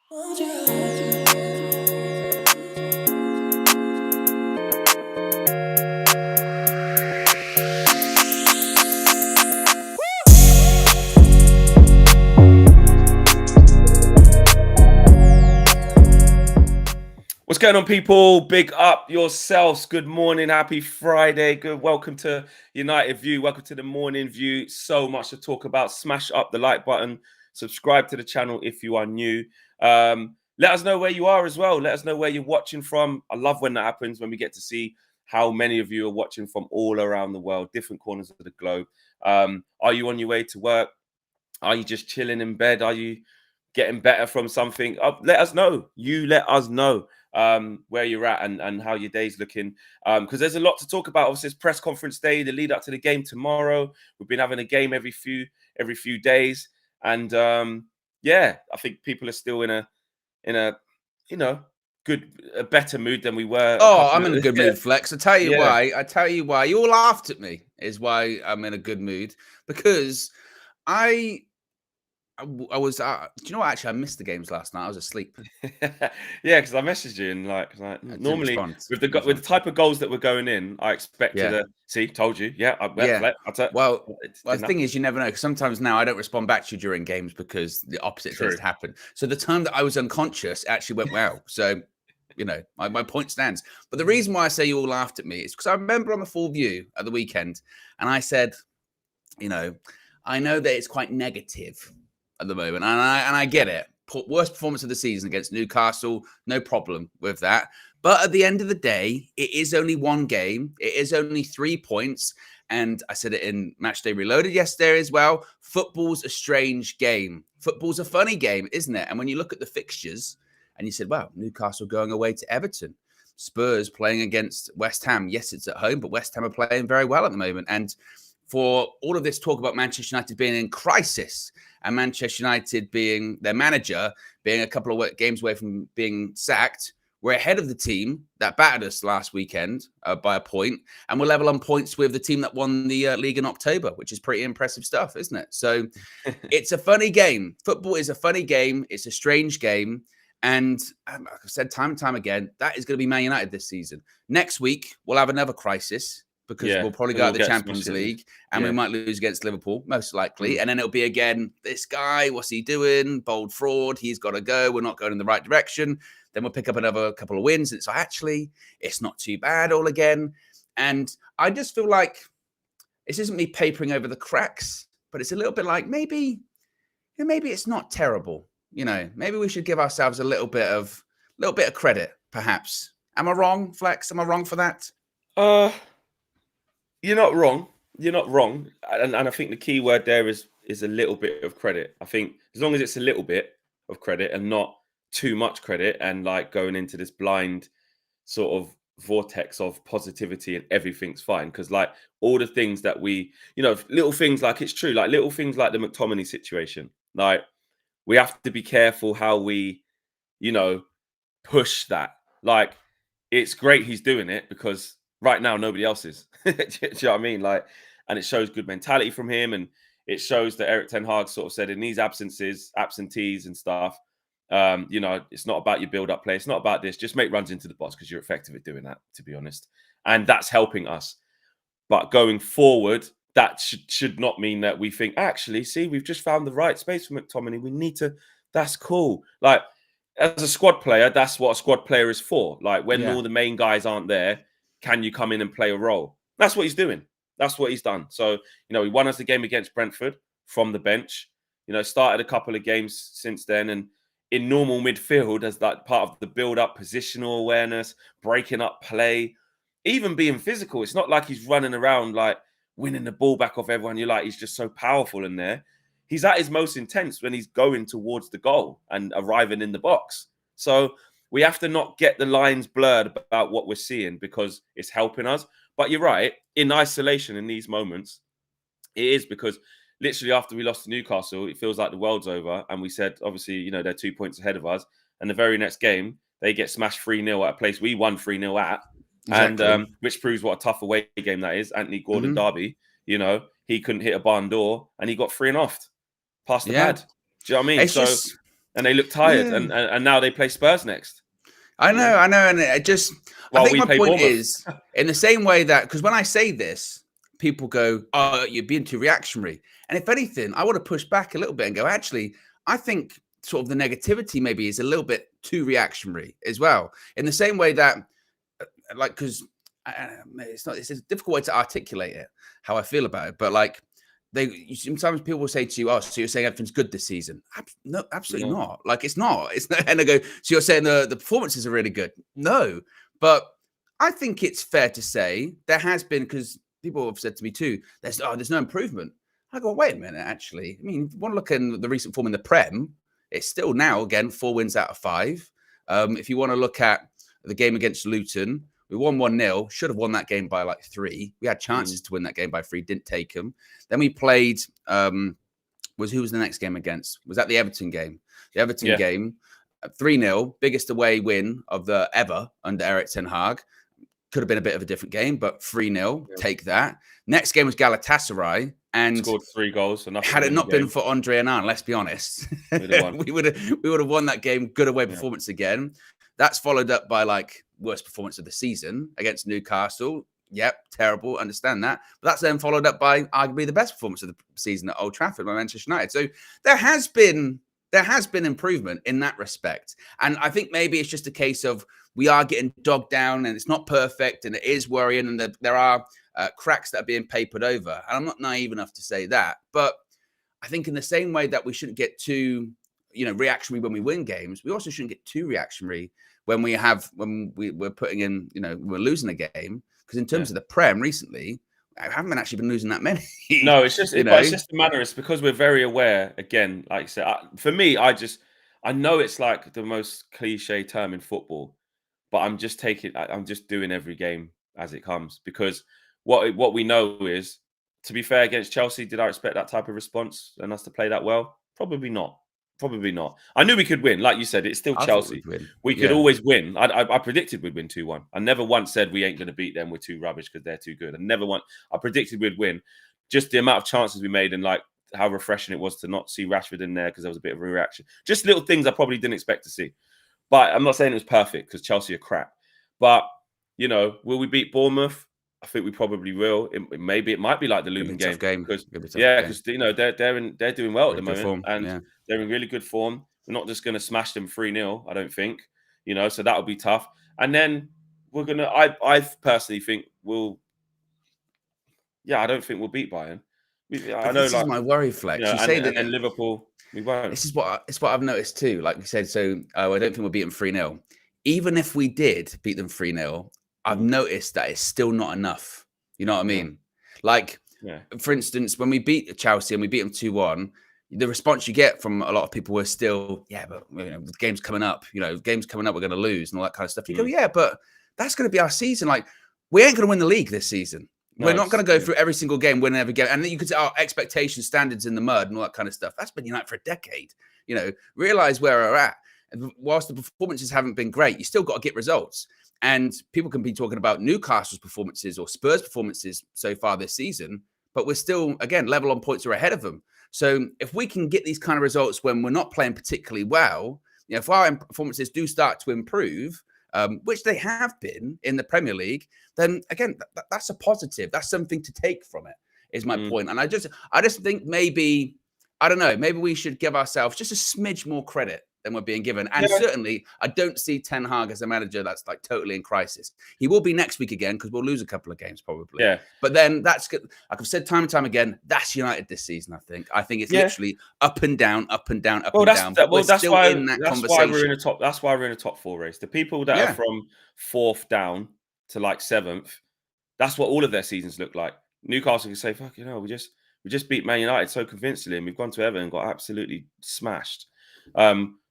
What's going on, people? Big up yourselves. Good morning. Happy Friday. Good. Welcome to United View. Welcome to the morning view. So much to talk about. Smash up the like button. Subscribe to the channel if you are new. Let us know where you are as well. Let us know where you're watching from. I love when that happens, when we get to see how many of you are watching from all around the world, different corners of the globe. Are you on your way to work? Are you just chilling in bed? Are you getting better from something? Let us know. You let us know where you're at and how your day's looking. Because there's a lot to talk about. Obviously, it's press conference day, the lead up to the game tomorrow. We've been having a game every few days. And yeah, I think people are still in a a better mood than we were. I'm in a good mood, Flex. I tell you why. You all laughed at me is why I'm in a good mood, because I was, do you know what? Actually, I missed the games last night. I was asleep. Yeah, because I messaged you and like normally with the type of goals that were going in, I expected told you. The thing is, you never know, because sometimes now I don't respond back to you during games because the opposite tends to happen. So the time that I was unconscious actually went well. So, my point stands. But the reason why I say you all laughed at me is because I remember on the Full View at the weekend, and I said, I know that it's quite negative at the moment, and I get it. Worst performance of the season against Newcastle, no problem with that. But at the end of the day, it is only one game. It is only 3 points. And I said it in Matchday Reloaded yesterday as well. Football's a strange game. Football's a funny game, isn't it? And when you look at the fixtures and you said, wow, Newcastle going away to Everton, Spurs playing against West Ham. Yes, it's at home, but West Ham are playing very well at the moment. And for all of this talk about Manchester United being in crisis and Manchester United being their manager, being a couple of games away from being sacked, we're ahead of the team that battered us last weekend by a point, and we're level on points with the team that won the league in October, which is pretty impressive stuff, isn't it? So it's a funny game. Football is a funny game. It's a strange game. And like I've said time and time again, that is going to be Man United this season. Next week, we'll have another crisis, because we'll probably go out the Champions League and we might lose against Liverpool, most likely. And then it'll be again, this guy, what's he doing? Bold fraud. He's got to go. We're not going in the right direction. Then we'll pick up another couple of wins. And so actually, it's not too bad all again. And I just feel like this isn't me papering over the cracks, but it's a little bit like maybe it's not terrible. Maybe we should give ourselves a little bit of credit, perhaps. Am I wrong, Flex? Am I wrong for that? You're not wrong. You're not wrong. And I think the key word there is a little bit of credit. I think as long as it's a little bit of credit and not too much credit, and like going into this blind sort of vortex of positivity and everything's fine. Because like all the things that we, little things, like it's true, like little things like the McTominay situation, like we have to be careful how we, push that. Like it's great he's doing it, because right now nobody else is. Do you know what I mean? Like, and it shows good mentality from him, and it shows that Eric Ten Hag sort of said in these absentees and stuff, it's not about your build-up play. It's not about this. Just make runs into the box, because you're effective at doing that, to be honest. And that's helping us. But going forward, that should not mean that we think, actually, see, we've just found the right space for McTominay. We need to, that's cool. Like, as a squad player, that's what a squad player is for. Like, when all the main guys aren't there, can you come in and play a role? That's what he's doing. That's what he's done. So, he won us the game against Brentford from the bench. Started a couple of games since then. And in normal midfield, as that part of the build-up, positional awareness, breaking up play, even being physical. It's not like he's running around, like, winning the ball back off everyone. You're like, he's just so powerful in there. He's at his most intense when he's going towards the goal and arriving in the box. So we have to not get the lines blurred about what we're seeing, because it's helping us. But you're right, in isolation in these moments, it is, because literally after we lost to Newcastle, it feels like the world's over. And we said, obviously, they're 2 points ahead of us. And the very next game, they get smashed 3-0 at a place we won 3-0 at. Exactly. And which proves what a tough away game that is. Anthony Gordon Derby, he couldn't hit a barn door and he got free and offed past the pad. Do you know what I mean? and they look tired, and now they play Spurs next. I know, and it just. Well, I think my point Bournemouth. is, in the same way that, because when I say this, people go, "Oh, you're being too reactionary." And if anything, I want to push back a little bit and go, actually, I think sort of the negativity maybe is a little bit too reactionary as well. In the same way that, like, because it's a difficult way to articulate it, how I feel about it, but like, sometimes people will say to you, "Oh, so you're saying everything's good this season?" No, absolutely not. Like, it's not. It's not. And they go, "So you're saying the performances are really good?" No, but I think it's fair to say there has been, because people have said to me too, "There's no improvement." I go, "Wait a minute, actually. I mean, if you want to look at the recent form in the Prem, it's still now again 4 wins out of 5. If you want to look at the game against Luton, we won 1-0. Should have won that game by like 3. We had chances to win that game by 3. Didn't take them. Then we played. Who was the next game against? Was that the Everton game? The Everton game, 3-0, biggest away win of the ever under Eric Ten Hag. Could have been a bit of a different game, but 3-0. Take that. Next game was Galatasaray, and scored 3 goals. So had it not been for Andre Annan, let's be honest, we would have won that game. Good away performance again. That's followed up by like worst performance of the season against Newcastle. Yep, terrible. Understand that. But that's then followed up by arguably the best performance of the season at Old Trafford by Manchester United. So there has been improvement in that respect. And I think maybe it's just a case of we are getting dogged down and it's not perfect and it is worrying and there are cracks that are being papered over. And I'm not naive enough to say that. But I think in the same way that we shouldn't get too, reactionary when we win games, we also shouldn't get too reactionary when we're putting in, we're losing a game. Because in terms of the Prem recently, I haven't actually been losing that many. No, it's just, it's just the manner. It's because we're very aware. Again, like I said, for me, I know it's like the most cliche term in football, but I'm just doing every game as it comes, because what we know is, to be fair, against Chelsea, did I expect that type of response and us to play that well? Probably not. Probably not. I knew we could win. Like you said, it's still Chelsea. We could always win. I predicted we'd win 2-1. I never once said we ain't going to beat them. We're too rubbish because they're too good. I predicted we'd win. Just the amount of chances we made and like how refreshing it was to not see Rashford in there because there was a bit of a reaction. Just little things I probably didn't expect to see. But I'm not saying it was perfect because Chelsea are crap. But, will we beat Bournemouth? I think we probably will. It might be like the Luton game because they're doing well at the moment and they're in really good form. We're not just going to smash them 3-0. I don't think, so that'll be tough. And then we're gonna. I personally think I don't think we'll beat Bayern. I know, this is my worry, Flex. You say that, and Liverpool, we won't. This is what I've noticed too. Like you said, so I don't think we'll beat them 3-0. Even if we did beat them 3-0, I've noticed that it's still not enough. You know what I mean? Like, for instance, when we beat Chelsea and we beat them 2-1, the response you get from a lot of people was still, but the game's coming up. Game's coming up, we're going to lose and all that kind of stuff. You go, but that's going to be our season. Like, we ain't going to win the league this season. We're not going to go through every single game, win every game. And then you could say, expectations, standards in the mud and all that kind of stuff. That's been United for a decade. Realize where we're at. And whilst the performances haven't been great, you still got to get results. And people can be talking about Newcastle's performances or Spurs' performances so far this season, but we're still, again, level on points or ahead of them. So if we can get these kind of results when we're not playing particularly well, if our performances do start to improve, which they have been in the Premier League, then again, that's a positive. That's something to take from it, is my point. And I just think maybe, I don't know, maybe we should give ourselves just a smidge more credit than we're being given. And certainly, I don't see Ten Hag as a manager that's like totally in crisis. He will be next week again because we'll lose a couple of games probably. Yeah. But then that's good. Like I've said time and time again, that's United this season, I think. I think it's literally up and down, up and down, up and down. But that's why in that conversation. That's why we're in a top 4 race. The people that are from 4th down to like 7th, that's what all of their seasons look like. Newcastle can say, fuck, we just beat Man United so convincingly, and we've gone to Everton and got absolutely smashed.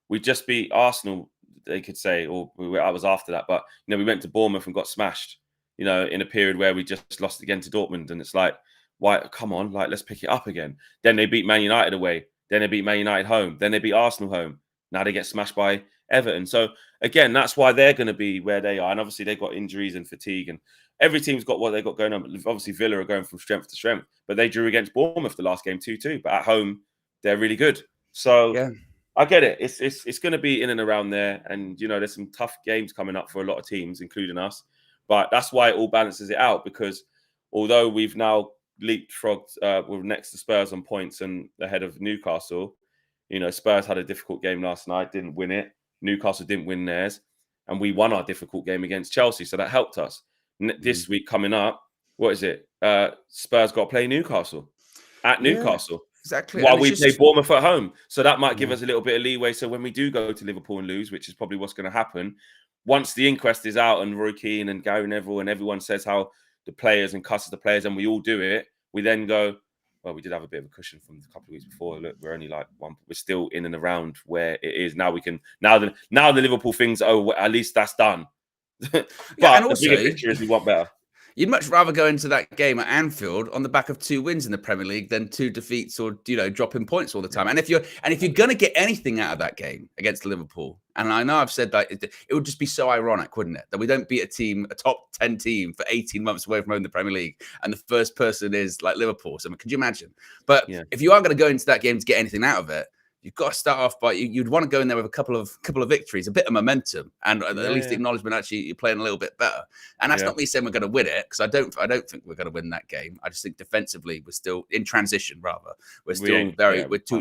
We just beat Arsenal, they could say, or I was after that. But, we went to Bournemouth and got smashed, in a period where we just lost again to Dortmund. And it's like, why? Come on, like, let's pick it up again. Then they beat Man United away. Then they beat Man United home. Then they beat Arsenal home. Now they get smashed by Everton. So, again, that's why they're going to be where they are. And obviously they've got injuries and fatigue. And every team's got what they've got going on. Obviously Villa are going from strength to strength. But they drew against Bournemouth the last game 2-2. But at home, they're really good. So... I get it. It's going to be in and around there, and there's some tough games coming up for a lot of teams, including us. But that's why it all balances it out, because although we've now leapfrogged, we're next to Spurs on points and ahead of Newcastle. Spurs had a difficult game last night, didn't win it. Newcastle didn't win theirs, and we won our difficult game against Chelsea, so that helped us. This week coming up, what is it? Spurs got to play Newcastle at Newcastle. Exactly. While we play Bournemouth at home. So that might give us a little bit of leeway. So when we do go to Liverpool and lose, which is probably what's going to happen, once the inquest is out and Roy Keane and Gary Neville and everyone says how the players and cusses the players and we all do it, we then go, well, we did have a bit of a cushion from a couple of weeks before. Look, we're only like one. We're still in and around where it is. Now we can, now the Liverpool things, at least that's done. But and also, the bigger picture is we want better. You'd much rather go into that game at Anfield on the back of 2 wins in the Premier League than 2 defeats or dropping points all the time. And if you're going to get anything out of that game against Liverpool, and I know I've said that it would just be so ironic, wouldn't it, that we don't beat a top 10 team for 18 months away from home in the Premier League, and the first person is like Liverpool. So could you imagine? But if you are going to go into that game to get anything out of it, you've got to start off by you'd want to go in there with a couple of victories, a bit of momentum, and at least the acknowledgement actually you're playing a little bit better. And that's not me saying we're going to win it, because I don't think we're going to win that game. I just think defensively we're still in transition. Rather, we're still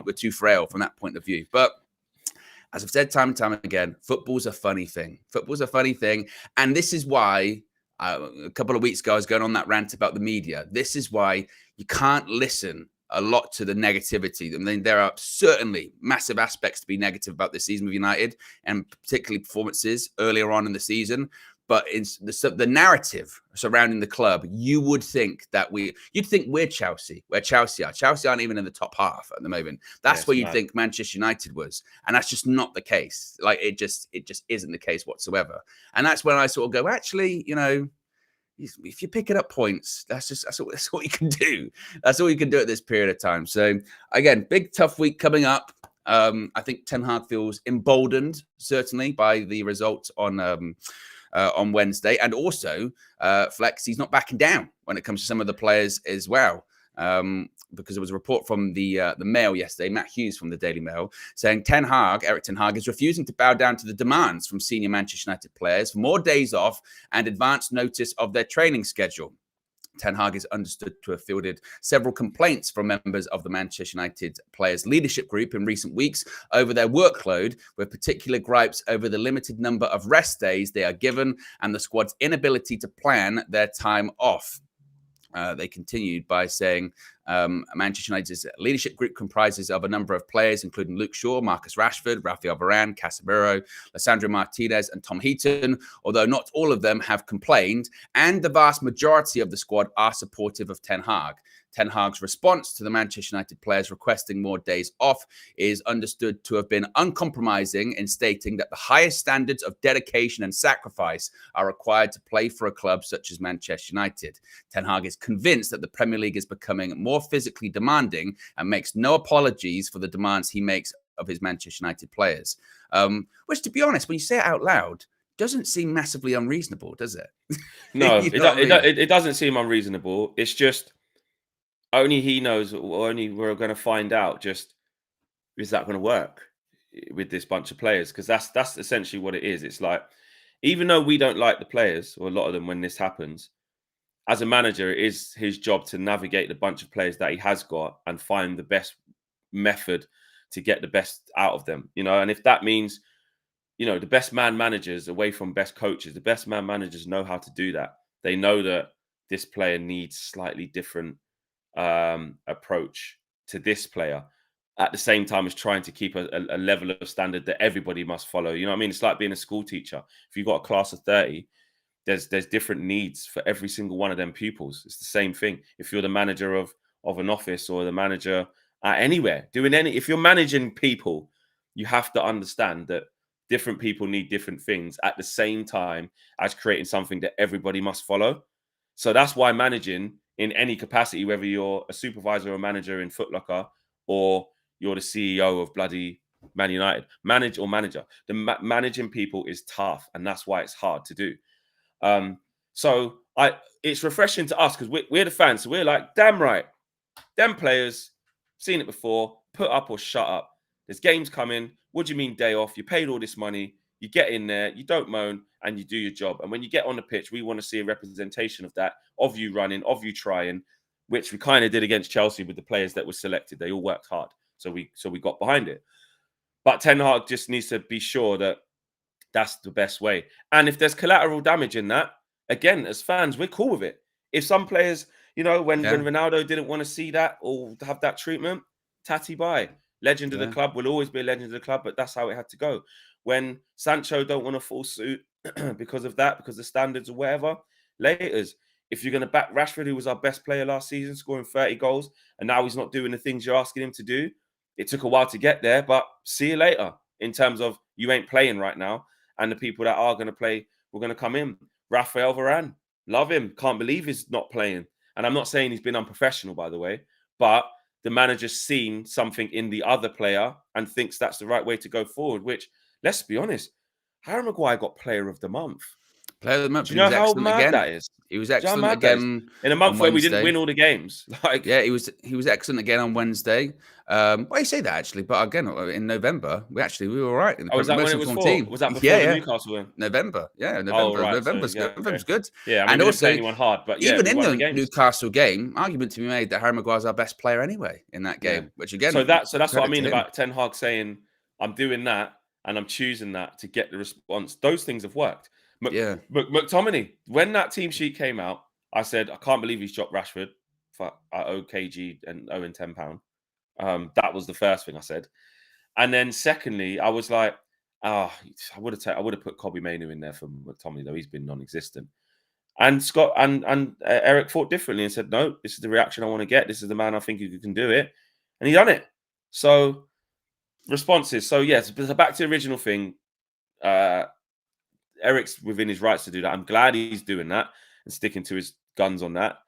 we're too frail from that point of view. But as I've said time and time again, football's a funny thing. Football's a funny thing, and this is why. A couple of weeks ago, I was going on that rant about the media. This is why you can't listen a lot to the negativity. I mean, there are certainly massive aspects to be negative about this season with United, and particularly performances earlier on in the season. But in the narrative surrounding the club, you would think that you'd think we're Chelsea, where Chelsea are. Chelsea aren't even in the top half at the moment. That's where you'd think Manchester United was, and that's just not the case. Like it just isn't the case whatsoever. And that's when I sort of go, actually, if you're picking up points, that's all you can do. That's all you can do at this period of time. So again, big tough week coming up. I think Ten Hag feels emboldened, certainly, by the result on Wednesday, and also Flex. He's not backing down when it comes to some of the players as well. Because there was a report from the Mail yesterday, Matt Hughes from the Daily Mail, saying Eric Ten Hag is refusing to bow down to the demands from senior Manchester United players for more days off and advance notice of their training schedule. Ten Hag is understood to have fielded several complaints from members of the Manchester United players' leadership group in recent weeks over their workload, with particular gripes over the limited number of rest days they are given and the squad's inability to plan their time off. They continued by saying Manchester United's leadership group comprises of a number of players, including Luke Shaw, Marcus Rashford, Rafael Varane, Casemiro, Lisandro Martinez, and Tom Heaton, although not all of them have complained, and the vast majority of the squad are supportive of Ten Hag. Ten Hag's response to the Manchester United players requesting more days off is understood to have been uncompromising in stating that the highest standards of dedication and sacrifice are required to play for a club such as Manchester United. Ten Hag is convinced that the Premier League is becoming more physically demanding and makes no apologies for the demands he makes of his Manchester United players. Which, to be honest, when you say it out loud, doesn't seem massively unreasonable, does it? No, it doesn't seem unreasonable. It's just only he knows, or only we're going to find out, just is that going to work with this bunch of players? Because that's essentially what it is. It's like, even though we don't like the players, or a lot of them when this happens, as a manager, it is his job to navigate the bunch of players that he has got and find the best method to get the best out of them. And if that means, the best man managers away from best coaches, the best man managers know how to do that. They know that this player needs slightly different approach to this player, at the same time as trying to keep a level of standard that everybody must follow. You know what I mean? It's like being a school teacher. If you've got a class of 30, there's different needs for every single one of them pupils. It's the same thing. If you're the manager of an office, or the manager at anywhere, if you're managing people, you have to understand that different people need different things at the same time as creating something that everybody must follow. So that's why managing in any capacity, whether you're a supervisor or a manager in Foot Locker, or you're the CEO of bloody Man United, manager. Managing people is tough, and that's why it's hard to do. So it's refreshing to us, because we're the fans. So we're like, damn right, them players, seen it before, put up or shut up. There's games coming. What do you mean day off? You paid all this money. You get in there, you don't moan, and you do your job. And when you get on the pitch, we want to see a representation of that, of you running, of you trying, which we kind of did against Chelsea with the players that were selected. They all worked hard. So we got behind it. But Ten Hag just needs to be sure that that's the best way. And if there's collateral damage in that, again, as fans, we're cool with it. If some players, when Ronaldo didn't want to see that or have that treatment, tatty bye. Legend of the club will always be a legend of the club, but that's how it had to go. When Sancho don't want a full suit because of that, because the standards or whatever, laters. If you're going to back Rashford, who was our best player last season, scoring 30 goals, and now he's not doing the things you're asking him to do, it took a while to get there, but see you later in terms of you ain't playing right now, and the people that are going to play were going to come in. Rafael Varane, love him. Can't believe he's not playing. And I'm not saying he's been unprofessional, by the way, but the manager's seen something in the other player and thinks that's the right way to go forward, which, let's be honest, Harry Maguire got Player of the Month. Player of the Month. Do you know how mad that is? He was excellent again in a month where we didn't win all the games. He was excellent again on Wednesday. Well, you say that actually, but again in November we were all right. Was that when it was for? Team. Was that before the Newcastle win? November, November. Oh, right. November's good. Yeah, I mean, and we also didn't play anyone hard, but even in the Newcastle game, argument to be made that Harry Maguire's our best player anyway in that game. Which again, so that's what I mean about Ten Hag saying I'm doing that and I'm choosing that to get the response. Those things have worked. McTominay, when that team sheet came out, I said, I can't believe he's dropped Rashford. I owe KG and Owen £10. That was the first thing I said. And then secondly, I was like, I would have put Kobbie Mainoo in there for McTominay, though he's been non-existent. And Scott and Eric thought differently and said, no, this is the reaction I want to get. This is the man I think who can do it. And he done it. So responses. So yes, but back to the original thing. Eric's within his rights to do that. I'm glad he's doing that and sticking to his guns on that.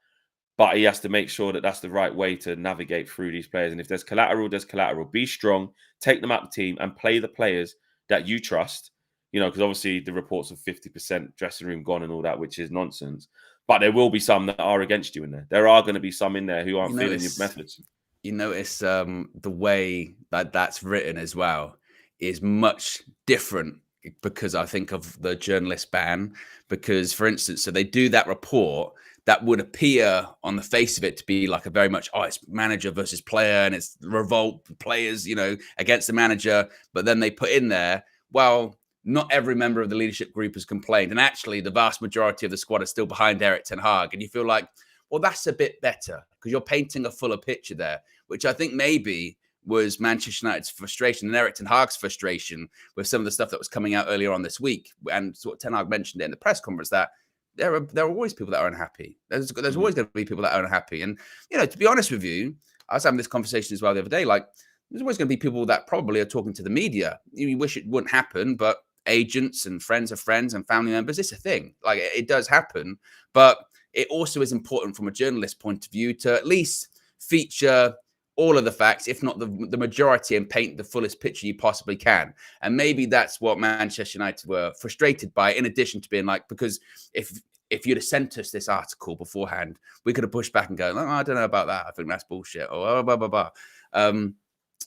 But he has to make sure that that's the right way to navigate through these players. And if there's collateral, there's collateral. Be strong, take them out the team and play the players that you trust. Because obviously the reports of 50% dressing room gone and all that, which is nonsense. But there will be some that are against you in there. There are going to be some in there who aren't feeling your methods. You notice the way that's written as well is much different because I think of the journalist ban. Because, for instance, so they do that report that would appear on the face of it to be like a very much, it's manager versus player and it's revolt players, against the manager. But then they put in there, well, not every member of the leadership group has complained. And actually, the vast majority of the squad are still behind Erik ten Hag. And you feel like, well, that's a bit better because you're painting a fuller picture there, which I think maybe was Manchester United's frustration and Erik ten Hag's frustration with some of the stuff that was coming out earlier on this week. And sort of Ten Hag mentioned it in the press conference that there are always people that are unhappy. There's always going to be people that are unhappy. And, to be honest with you, I was having this conversation as well the other day, like there's always going to be people that probably are talking to the media. You wish it wouldn't happen, but agents and friends of friends and family members, it's a thing. Like it does happen. But it also is important from a journalist point of view to at least feature all of the facts, if not the majority, and paint the fullest picture you possibly can. And maybe that's what Manchester United were frustrated by, in addition to being like, because if you'd have sent us this article beforehand, we could have pushed back and go, I don't know about that. I think that's bullshit. Or blah, blah, blah.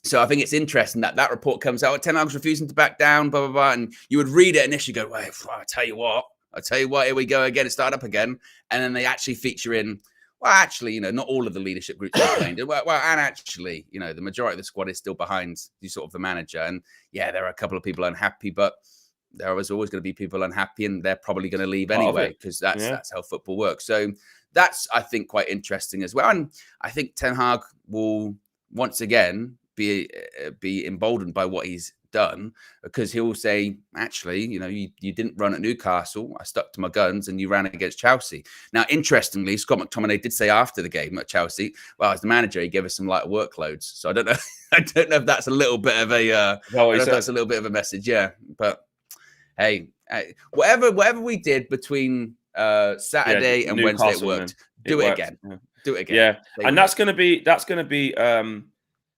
So I think it's interesting that report comes out. Ten Hag's refusing to back down, blah, blah, blah. And you would read it initially go, wait, I tell you what, here we go again, start up again. And then they actually feature in, well, actually, not all of the leadership groups are complained. Well, and actually, the majority of the squad is still behind the manager. And yeah, there are a couple of people unhappy, but there was always going to be people unhappy, and they're probably going to leave anyway because that's how football works. So that's, I think, quite interesting as well. And I think Ten Hag will once again be emboldened by what he's done, because he'll say, actually, you didn't run at Newcastle. I stuck to my guns and you ran against Chelsea. Now, interestingly, Scott McTominay did say after the game at Chelsea, well, as the manager, he gave us some lighter workloads. So I don't know. I don't know if that's a little bit of that's a little bit of a message. Yeah. But hey, whatever we did between Saturday and Newcastle, Wednesday, it worked. Do it again. Yeah. Do it again. Yeah. And that's going to be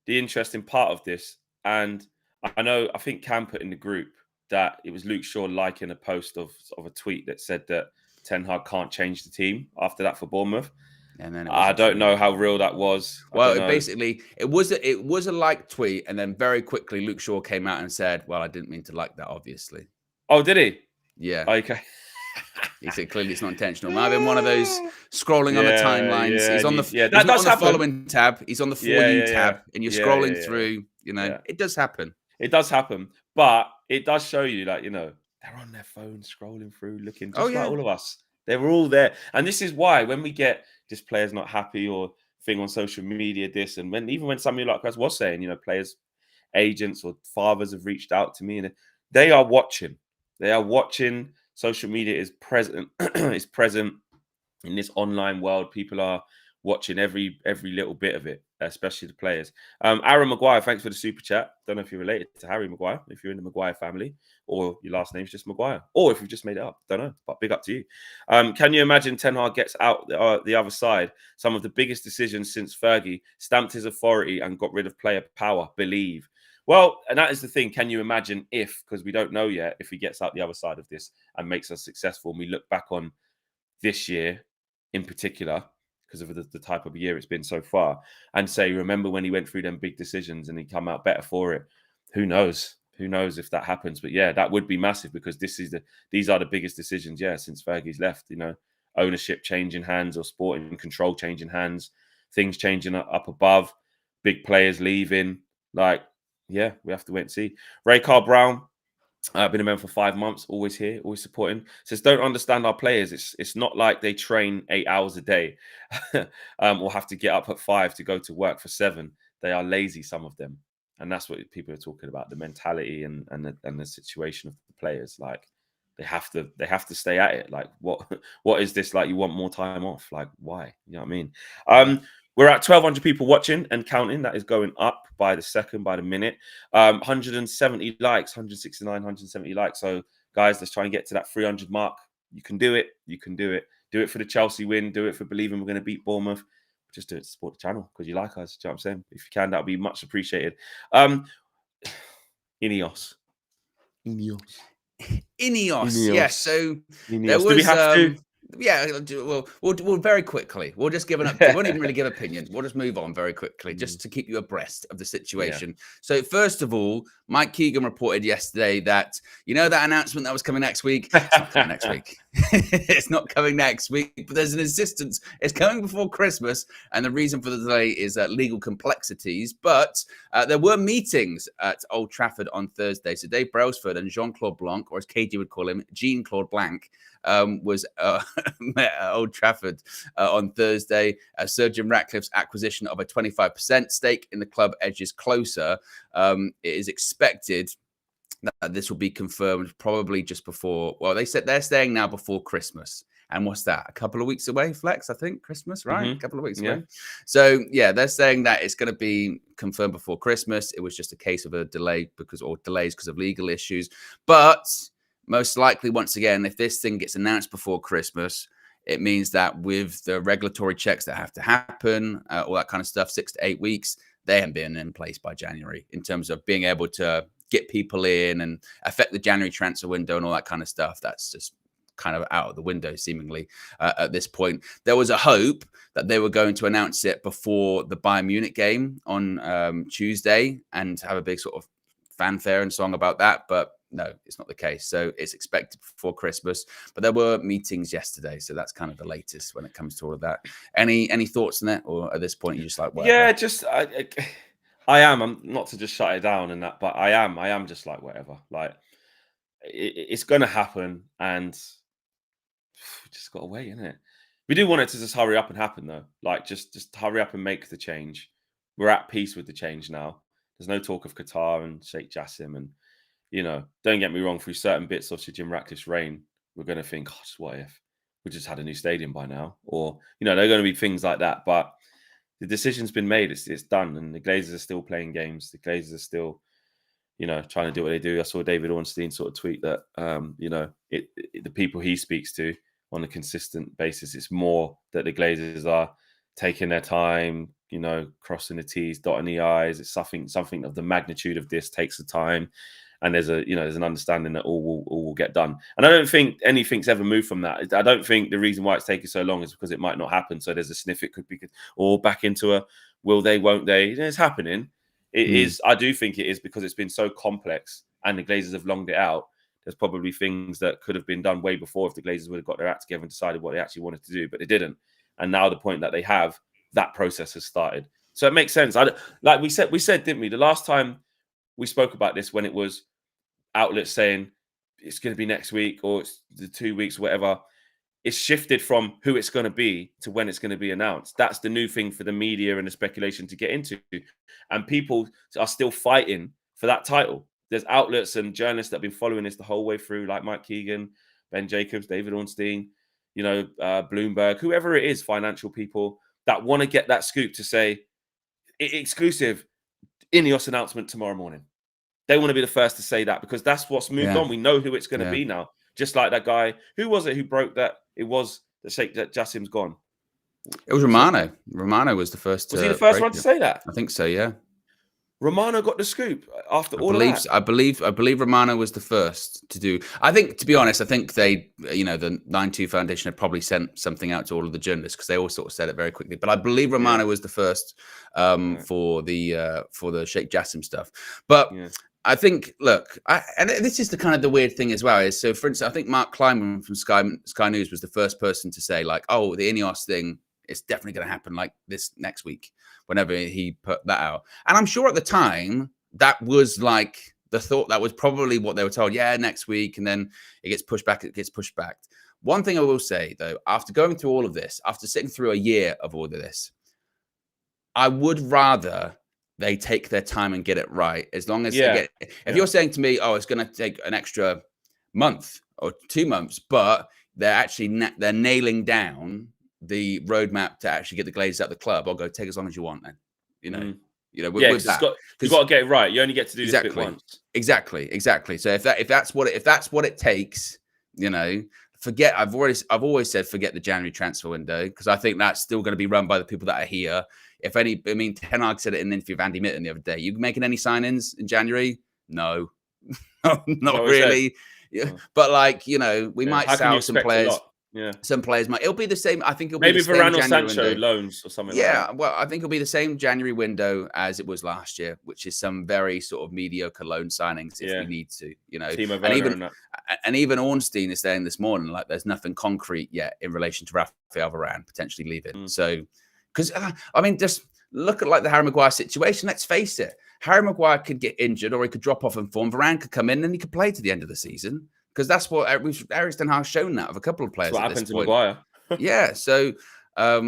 the interesting part of this. And I think Cam put in the group that it was Luke Shaw liking a post of a tweet that said that Ten Hag can't change the team after that for Bournemouth. And then I don't know how real that was. Well, it was a like tweet, and then very quickly Luke Shaw came out and said, "Well, I didn't mean to like that, obviously." Oh, did he? Yeah. Okay. He said clearly it's not intentional. Might have been one of those scrolling on the timelines. Yeah, he's on the that he's not does on the happen. following tab. He's on the For You tab, and you're scrolling through. You know, it does happen. It does happen, but it does show you, like, you know, they're on their phone scrolling through, looking just like all of us. They were all there, and this is why when we get just players not happy or thing on social media, this and even when somebody like us was saying, you know, players, agents or fathers have reached out to me, and they are watching. They are watching. Social media is present. Is present in this online world. People are watching every little bit of it, especially the players. Aaron Maguire, thanks for the super chat. Don't know if you're related to Harry Maguire, if you're in the Maguire family, or your last name's just Maguire, or if you've just made it up. Don't know, but big up to you. Can you imagine Ten Hag gets out the other side? Some of the biggest decisions since Fergie stamped his authority and got rid of player power. Believe. Well, and that is the thing. Can you imagine if, because we don't know yet, if he gets out the other side of this and makes us successful, and we look back on this year in particular, because of the type of year it's been so far, and say, remember when he went through them big decisions and he come out better for it? Who knows? Who knows if that happens? But yeah, that would be massive, because these are the biggest decisions, since Fergie's left. You know, ownership changing hands, or sporting control changing hands, things changing up above, big players leaving. Like, yeah, we have to wait and see. Ray Carl Brown, I've been a member for 5 months, always here, always supporting. Says, don't understand our players. It's not like they train 8 hours a day or have to get up at 5 to go to work for 7. They are lazy, some of them. And that's what people are talking about, the mentality and the situation of the players. Like, they have to stay at it. Like, what is this? Like, you want more time off? Like, why? You know what I mean? We're at 1,200 people watching and counting. That is going up by the second, by the minute. 170 likes, 169, 170 likes. So, guys, let's try and get to that 300 mark. You can do it. You can do it. Do it for the Chelsea win. Do it for believing we're going to beat Bournemouth. Just do it to support the channel because you like us. Do you know what I'm saying? If you can, that would be much appreciated. INEOS. Yes. So INEOS. There was, do we have to? Yeah, we'll very quickly. We'll just give an update. We won't even really give opinions. We'll just move on very quickly, just to keep you abreast of the situation. Yeah. So first of all, Mike Keegan reported yesterday that, you know, that announcement that was coming next week. It's not coming next week. It's not coming next week, but there's an insistence. It's coming before Christmas, and the reason for the delay is legal complexities. But there were meetings at Old Trafford on Thursday. So Dave Brailsford and Jean-Claude Blanc, or as KG would call him, Jean-Claude Blanc, was met at Old Trafford on Thursday. Sir Jim Ratcliffe's acquisition of a 25% stake in the club edges closer. It is expected that this will be confirmed probably just before, well, they said they're staying now before Christmas. And what's that? A couple of weeks away, Flex, I think, Christmas, right? A couple of weeks away. So, yeah, they're saying that it's going to be confirmed before Christmas. It was just a case of a delay delays because of legal issues. But most likely, once again, if this thing gets announced before Christmas, it means that with the regulatory checks that have to happen, all that kind of stuff, 6 to 8 weeks, they haven't been in place by January in terms of being able to get people in and affect the January transfer window and all that kind of stuff. That's just kind of out of the window, seemingly, at this point. There was a hope that they were going to announce it before the Bayern Munich game on Tuesday and have a big sort of fanfare and song about that, but no, it's not the case. So it's expected before Christmas, but there were meetings yesterday, so that's kind of the latest when it comes to all of that. Any thoughts on that, or at this point you're just like, whatever? Yeah, just I'm not to just shut it down and that, but I am just like, whatever. Like, it's going to happen, and we just got to wait, innit? We do want it to just hurry up and happen, though. Like, just hurry up and make the change. We're at peace with the change now. There's no talk of Qatar and Sheikh Jassim, and, you know, don't get me wrong, through certain bits of Sir Jim Ratcliffe's reign, we're going to think, gosh, what if we just had a new stadium by now? Or, you know, there are going to be things like that, but the decision's been made. It's done, and the Glazers are still playing games. The Glazers are still, you know, trying to do what they do. I saw David Ornstein sort of tweet that, you know, the people he speaks to on a consistent basis, it's more that the Glazers are taking their time, you know, crossing the T's, dotting the I's. It's something of the magnitude of this takes the time. and there's an understanding that all will get done. And I don't think anything's ever moved from that. I don't think the reason why it's taking so long is because it might not happen. So there's a sniff it could be, or back into a will they, won't they? It's happening. It is. I do think it is because it's been so complex, and the Glazers have longed it out. There's probably things that could have been done way before if the Glazers would have got their act together and decided what they actually wanted to do, but they didn't. And now the point that they have, that process has started. So it makes sense. Like we said, didn't we? The last time we spoke about this, when it was outlets saying it's going to be next week or it's the 2 weeks, whatever, it's shifted from who it's going to be to when it's going to be announced. That's the new thing for the media and the speculation to get into. And people are still fighting for that title. There's outlets and journalists that have been following this the whole way through, like Mike Keegan, Ben Jacobs, David Ornstein, Bloomberg, whoever it is, financial people that want to get that scoop to say, exclusive INEOS announcement tomorrow morning. They want to be the first to say that because that's what's moved on. We know who it's going to be now. Just like that guy, who was it who broke that? It was the Sheikh that Jassim's gone. It was Romano. Romano was the first. Was he the first one to say that? I think so. Yeah. Romano got the scoop after all of that. I believe Romano was the first to do. I think, to be honest, I think they, the 9-2 Foundation had probably sent something out to all of the journalists because they all sort of said it very quickly. But I believe Romano was the first for the Sheikh Jassim stuff. But I think, look, and this is the kind of the weird thing as well. Is so, for instance, I think Mark Kleinman from Sky News was the first person to say, like, oh, the INEOS thing, it's definitely going to happen like this next week, whenever he put that out. And I'm sure at the time that was like the thought, that was probably what they were told. Yeah, next week. And then it gets pushed back. One thing I will say, though, after going through all of this, after sitting through a year of all of this, I would rather they take their time and get it right. As long as they get, if you're saying to me, oh, it's going to take an extra month or 2 months, but they're actually they're nailing down the roadmap to actually get the Glazers out of the club, I'll go, take as long as you want then. With that. You've got to get it right. You only get to do this bit once. Exactly. So if that's what it takes, forget. I've always said forget the January transfer window, because I think that's still going to be run by the people that are here. Ten Hag said it in an interview with Andy Mitten the other day. You making any sign-ins in January? No, not really. But we might sell some players. Some players might. It'll be the same. I think it'll be the same Varane or January Sancho window. Loans or something. Yeah, well, I think it'll be the same January window as it was last year, which is some very sort of mediocre loan signings if we need to. And even Ornstein is saying this morning, like, there's nothing concrete yet in relation to Rafael Varane potentially leaving. So, because just look at like the Harry Maguire situation. Let's face it, Harry Maguire could get injured or he could drop off in form. Varane could come in and he could play to the end of the season. Because that's what Eric Ten Hag's shown that of a couple of players. That's what happened to Maguire. So I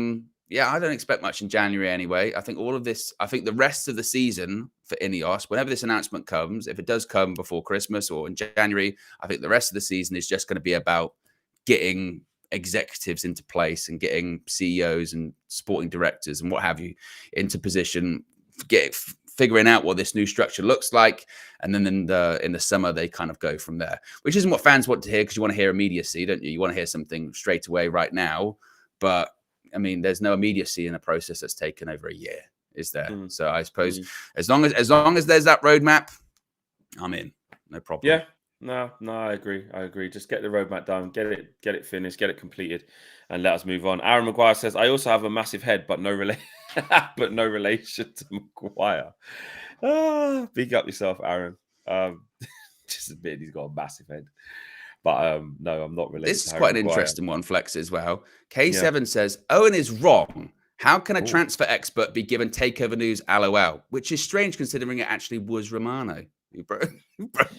don't expect much in January anyway. I think all of this, the rest of the season for INEOS, whenever this announcement comes, if it does come before Christmas or in January, I think the rest of the season is just going to be about getting executives into place and getting CEOs and sporting directors and what have you into position, figuring out what this new structure looks like, and then in the summer they kind of go from there, which isn't what fans want to hear, because you want to hear immediacy, don't you? You want to hear something straight away right now, but there's no immediacy in a process that's taken over a year, is there? So I suppose as long as there's that roadmap, I'm in, no problem. Yeah, no, I agree. Just get the roadmap done, get it finished, get it completed, and let us move on. Aaron Maguire says, I also have a massive head, but no relation to Maguire. Big up yourself, Aaron. Just admit he's got a massive head. But no, I'm not related. This is quite an interesting one, Flex, as well. K7 says, Owen is wrong. How can a transfer expert be given takeover news LOL? Which is strange considering it actually was Romano. You broke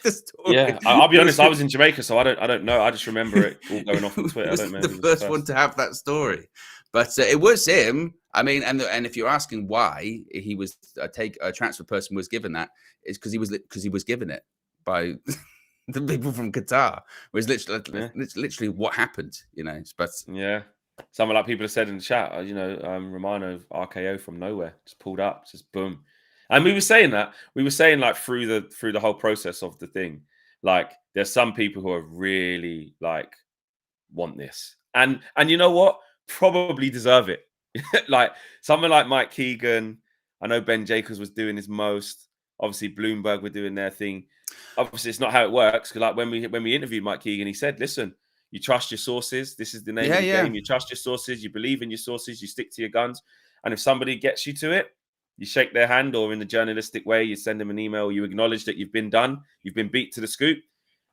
the story. Yeah, I'll be honest, I was in Jamaica, so I don't know. I just remember it all going off on Twitter. I don't remember the first one to have that story. But it was him. And if you're asking why he was a transfer person was given that, it's because he was given it by the people from Qatar. It was literally what happened, But some of people have said in the chat, Romano RKO from nowhere, just pulled up, just boom. And we were saying like through the whole process of the thing, like there's some people who are really like want this, and you know what, probably deserve it. Like someone like Mike Keegan, I know Ben Jacobs was doing his most. Obviously, Bloomberg were doing their thing. obviously it's not how it works. Because like when we interviewed Mike Keegan, he said, "Listen, you trust your sources. This is the name of the game. You trust your sources. You believe in your sources. You stick to your guns. And if somebody gets you to it, you shake their hand, or in the journalistic way, you send them an email. You acknowledge that you've been done. You've been beat to the scoop,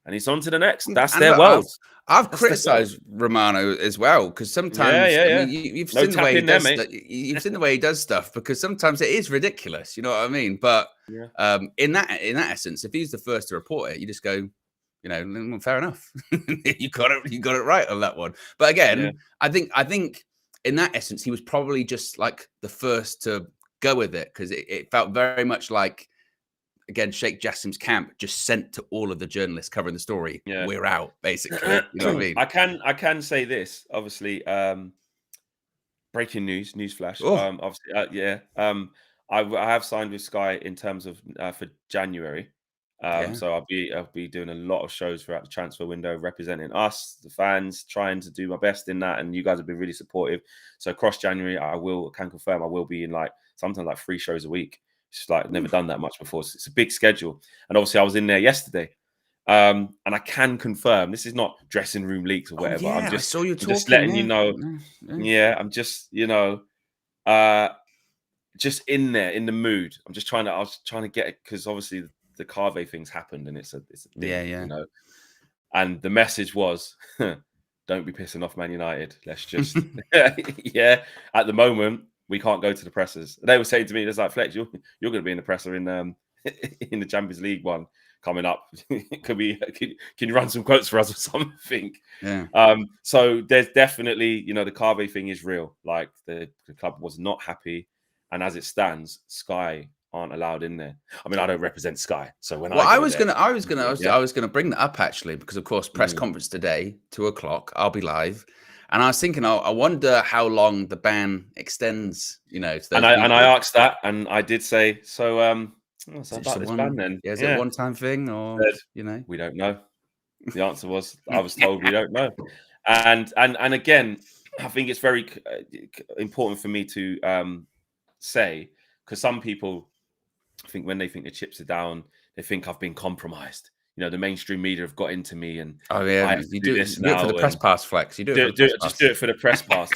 and it's on to the next. That's their world." I've criticised Romano as well, because sometimes I mean you've seen the way he does you've seen the way he does stuff, because sometimes it is ridiculous, you know what I mean? But in that essence, if he's the first to report it, you just go, you know, fair enough. you got it right on that one. But again, I think in that essence, he was probably just like the first to go with it, because it felt very much like, again, Sheikh Jassim's camp just sent to all of the journalists covering the story, we're out, basically. You know what I mean? I can say this, obviously, breaking news flash. Obviously, I have signed with Sky in terms of for January. So I'll be doing a lot of shows throughout the transfer window, representing us, the fans, trying to do my best in that. And you guys have been really supportive. So across January, I can confirm I will be in like sometimes like 3 shows a week. It's like never done that much before. So it's a big schedule. And obviously I was in there yesterday. And I can confirm this is not dressing room leaks or whatever. I'm just, just letting you know. I'm just, you know, just in there, in the mood. I was trying to get it, because obviously the Carve thing's happened, and it's a thing, you know. And the message was, don't be pissing off Man United. Let's just, at the moment, we can't go to the pressers. They were saying to me, "It's like, Flex, you're going to be in the presser in the Champions League one coming up. Can you run some quotes for us or something?" So there's definitely, you know, the Carve thing is real. Like the club was not happy, and as it stands, Sky aren't allowed in there. I mean, I don't represent Sky, so when I was gonna bring that up, actually, because of course press conference today, 2:00, I'll be live. And I was thinking, I wonder how long the ban extends, you know. To those and I asked that, and I did say, so about this ban then? Is it a one-time thing, or you know? We don't know. The answer was, I was told we don't know. And again, I think it's very important for me to say, because some people, I think when they think the chips are down, they think I've been compromised. You know, the mainstream media have got into me, and you do it for the press pass, Flex. You just do it for the press pass.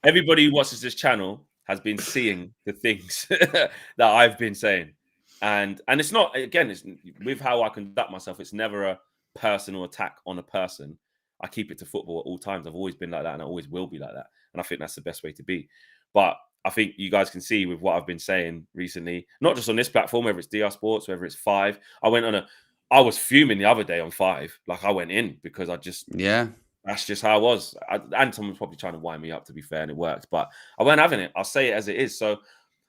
Everybody who watches this channel has been seeing the things that I've been saying, and it's not, again, it's with how I conduct myself. It's never a personal attack on a person. I keep it to football at all times. I've always been like that, and I always will be like that. And I think that's the best way to be. But I think you guys can see with what I've been saying recently, not just on this platform, whether it's DR Sports, whether it's 5. I was fuming the other day on 5. Like, I went in because I just, that's just how I was. Anton was probably trying to wind me up, to be fair, and it worked. But I weren't having it. I'll say it as it is. So,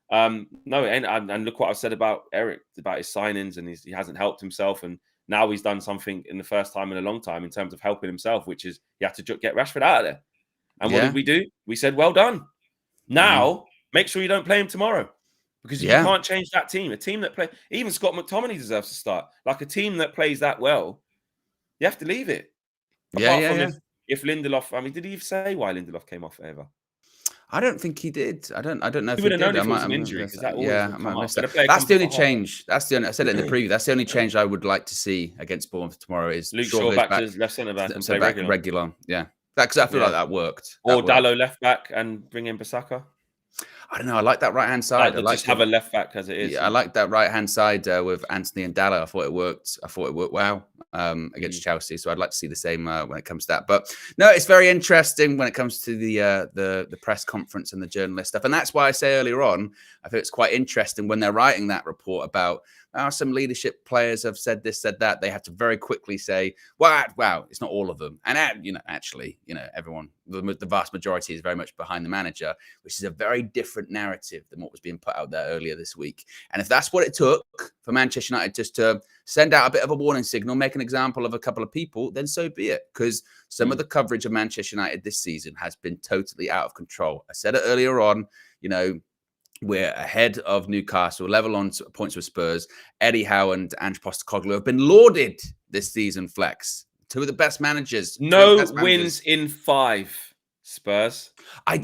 no, and look what I've said about Eric, about his signings, and he hasn't helped himself. And now he's done something in the first time in a long time in terms of helping himself, which is he had to get Rashford out of there. And what did we do? We said, well done. Now, make sure you don't play him tomorrow. Because you can't change that team. A team that plays, even Scott McTominay deserves to start. Like a team that plays that well, you have to leave it. Apart from if Lindelof, I mean, did he say why Lindelof came off ever? I don't think he did. I don't know if he did. I might have an injury. That's the only change. I said it in the preview. That's the only change I would like to see against Bournemouth tomorrow is Luke Shaw back to left centre back and play regular. Yeah, because I feel like that worked. Or Dalot left back and bring in Bissaka. I don't know. I like that right hand side. I like have a left back as it is. I like that right hand side with Anthony and Dalot. I thought it worked. Well against Chelsea. So I'd like to see the same when it comes to that. But no, it's very interesting when it comes to the press conference and the journalist stuff. And that's why I say earlier on, I think it's quite interesting when they're writing that report about some leadership players have said this, said that. They have to very quickly say, wow, it's not all of them. And actually, everyone, the vast majority is very much behind the manager, which is a very different narrative than what was being put out there earlier this week. And if that's what it took for Manchester United just to send out a bit of a warning signal, make an example of a couple of people, then so be it. Because some of the coverage of Manchester United this season has been totally out of control. I said it earlier on, we're ahead of Newcastle, level on points with Spurs. Eddie Howe and Ange Postecoglou have been lauded this season, Flex. 2 of the best managers. No wins in 5, Spurs.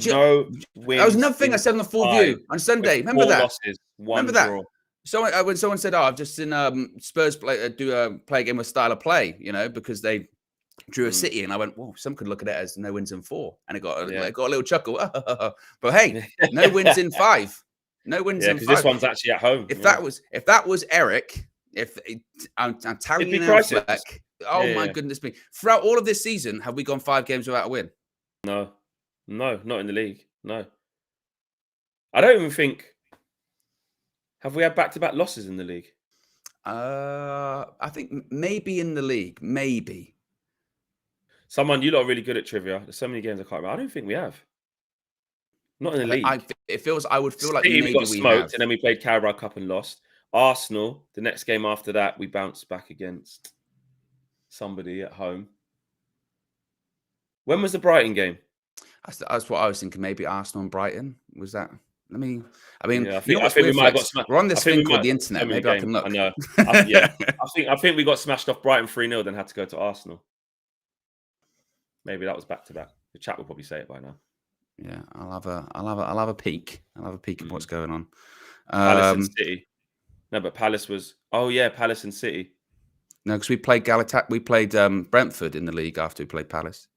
No wins. That was another thing I said on the full view on Sunday. Remember that? Losses, 1 draw. When someone said, "Oh, I've just seen Spurs play a game with style of play," because they drew a City, and I went, "Whoa, some could look at it as no wins in 4," and it got a little chuckle. But hey, no wins in 5. No wins in 5. Because this one's actually at home. If that was Eric, I'm telling you now, Fleck. Oh my goodness me! Throughout all of this season, have we gone 5 games without a win? No, not in the league. No, I don't even think. Have we had back-to-back losses in the league? I think maybe in the league, maybe. Someone, you lot are really good at trivia. There's so many games I can't remember. I don't think we have. Not in the league. I would feel like City, maybe we got smoked, have. and then we played Carabao Cup and lost. Arsenal, the next game after that, we bounced back against somebody at home. When was the Brighton game? That's what I was thinking. Maybe Arsenal and Brighton. Was that? I think we might have got smashed. We're on this thing called the internet. Maybe I can look. I know. I think we got smashed off Brighton 3-0, then had to go to Arsenal. Maybe that was back to back. The chat will probably say it by now. Yeah, I'll have a peek. I'll have a peek at what's going on. Palace and City. No, but Palace was. Oh yeah, Palace and City. No, because we played Brentford in the league after we played Palace.